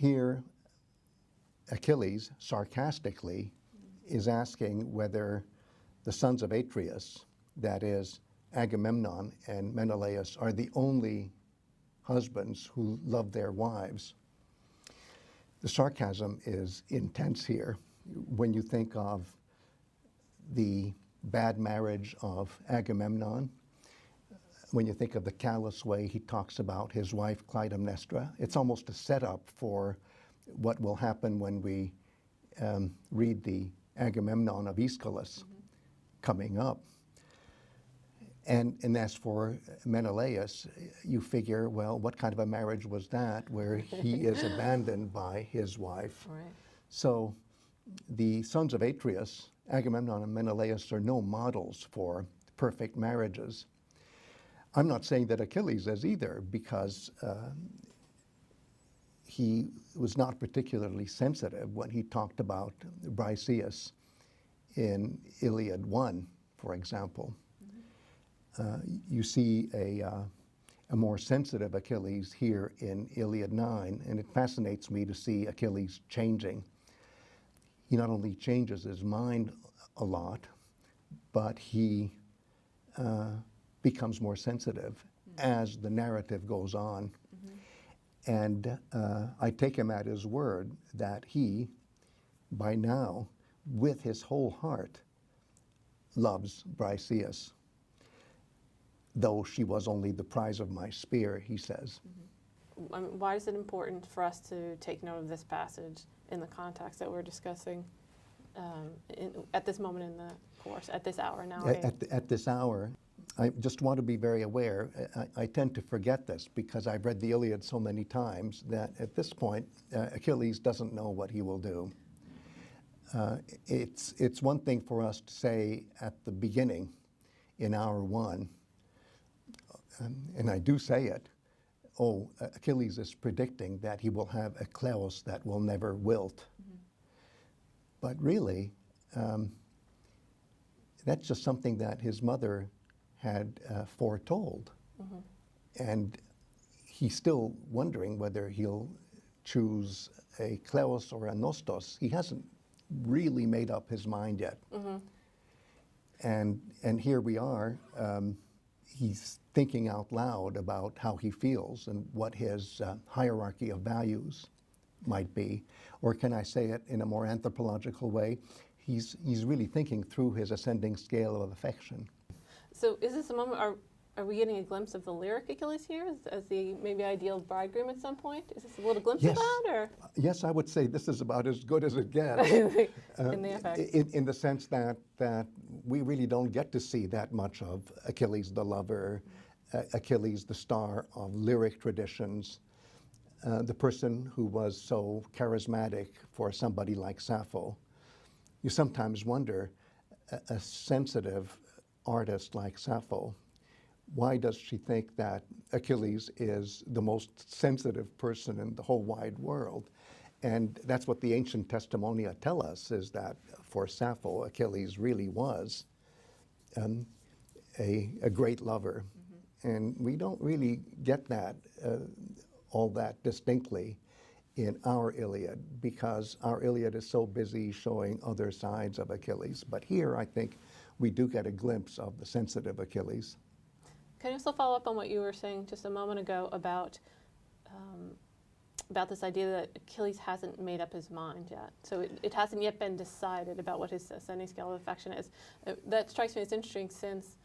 Here, Achilles, sarcastically, is asking whether the sons of Atreus, that is, Agamemnon and Menelaos, are the only husbands who love their wives. The sarcasm is intense here. When you think of the bad marriage of Agamemnon, when you think of the callous way he talks about his wife Clytemnestra, it's almost a setup for what will happen when we read the Agamemnon of Aeschylus coming up. And as for Menelaos, you figure, well, what kind of a marriage was that where he is abandoned by his wife? Right. So the sons of Atreus, Agamemnon and Menelaos, are no models for perfect marriages. I'm not saying that Achilles is either, because he was not particularly sensitive when he talked about Briseis in Iliad I, for example. You see a more sensitive Achilles here in Iliad IX, and it fascinates me to see Achilles changing. He not only changes his mind a lot, but he becomes more sensitive as the narrative goes on. And I take him at his word that he, by now, with his whole heart, loves Briseis, though she was only the prize of my spear, he says. Why is it important for us to take note of this passage in the context that we're discussing at this moment in the course, at this hour now? At this hour, I just want to be very aware. I tend to forget this because I've read the Iliad so many times that at this point, Achilles doesn't know what he will do. It's one thing for us to say at the beginning in hour one, and I do say it, oh, Achilles is predicting that he will have a kleos that will never wilt. But really, that's just something that his mother had foretold. And he's still wondering whether he'll choose a kleos or a nostos. He hasn't really made up his mind yet. And here we are, he's thinking out loud about how he feels and what his hierarchy of values might be. Or can I say it in a more anthropological way? He's really thinking through his ascending scale of affection. So is this a moment, are we getting a glimpse of the lyric Achilles here as the maybe ideal bridegroom at some point? Is this a little glimpse of that? Or? Yes, I would say this is about as good as it gets. In the effect. In the sense that we really don't get to see that much of Achilles the lover, Achilles the star of lyric traditions, the person who was so charismatic for somebody like Sappho. You sometimes wonder, a sensitive artist like Sappho, why does she think that Achilles is the most sensitive person in the whole wide world? And that's what the ancient testimonia tell us, is that for Sappho, Achilles really was a great lover. And we don't really get that all that distinctly in our Iliad, because our Iliad is so busy showing other sides of Achilles. But here, I think, we do get a glimpse of the sensitive Achilles. Can I also follow up on what you were saying just a moment ago about this idea that Achilles hasn't made up his mind yet? So it hasn't yet been decided about what his ascending scale of affection is. That strikes me as interesting since,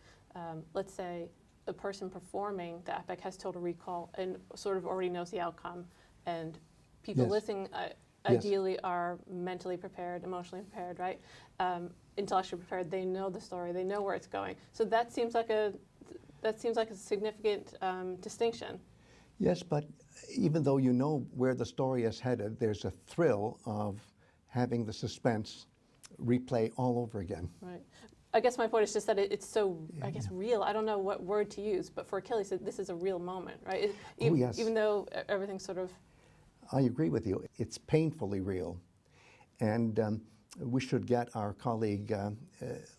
let's say, the person performing the epic has total recall and sort of already knows the outcome, and people listening ideally are mentally prepared, emotionally prepared, right? Intellectually prepared. They know the story. They know where it's going. So that seems like a significant distinction. Yes, but even though you know where the story is headed, there's a thrill of having the suspense replay all over again. Right. I guess my point is just that it's so, I guess, real. I don't know what word to use, but for Achilles, this is a real moment, right? Even though everything's sort of... I agree with you. It's painfully real. And we should get our colleague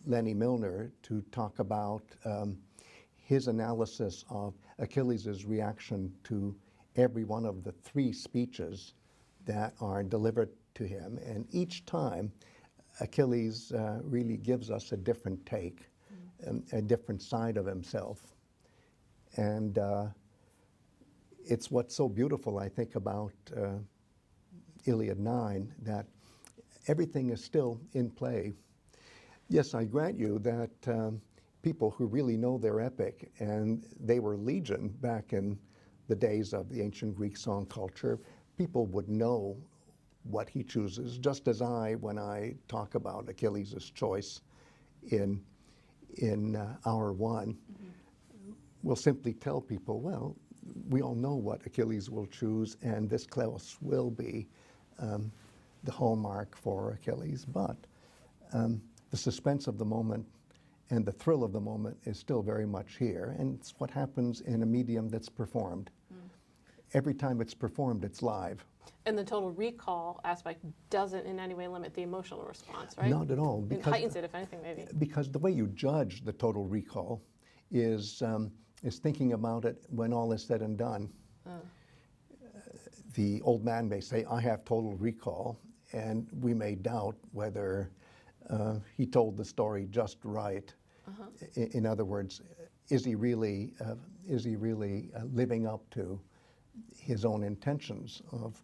Lenny Milner to talk about his analysis of Achilles' reaction to every one of the 3 speeches that are delivered to him. And each time, Achilles really gives us a different take, a different side of himself. And it's what's so beautiful, I think, about Iliad IX, that everything is still in play. Yes, I grant you that people who really know their epic, and they were legion back in the days of the ancient Greek song culture, people would know what he chooses, just as when I talk about Achilles' choice in hour one, we'll simply tell people, well, we all know what Achilles will choose, and this kleos will be the hallmark for Achilles, but the suspense of the moment and the thrill of the moment is still very much here, and it's what happens in a medium that's performed. Every time it's performed, it's live. And the total recall aspect doesn't in any way limit the emotional response, right? Not at all. It heightens it, if anything, maybe. Because the way you judge the total recall is thinking about it when all is said and done. The old man may say, I have total recall, and we may doubt whether he told the story just right. In other words, is he really living up to his own intentions of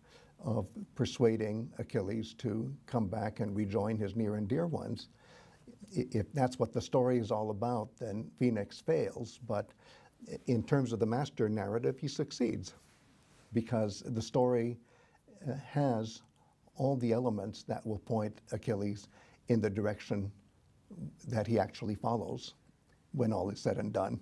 persuading Achilles to come back and rejoin his near and dear ones? If that's what the story is all about, then Phoenix fails. But in terms of the master narrative, he succeeds, because the story has all the elements that will point Achilles in the direction that he actually follows when all is said and done.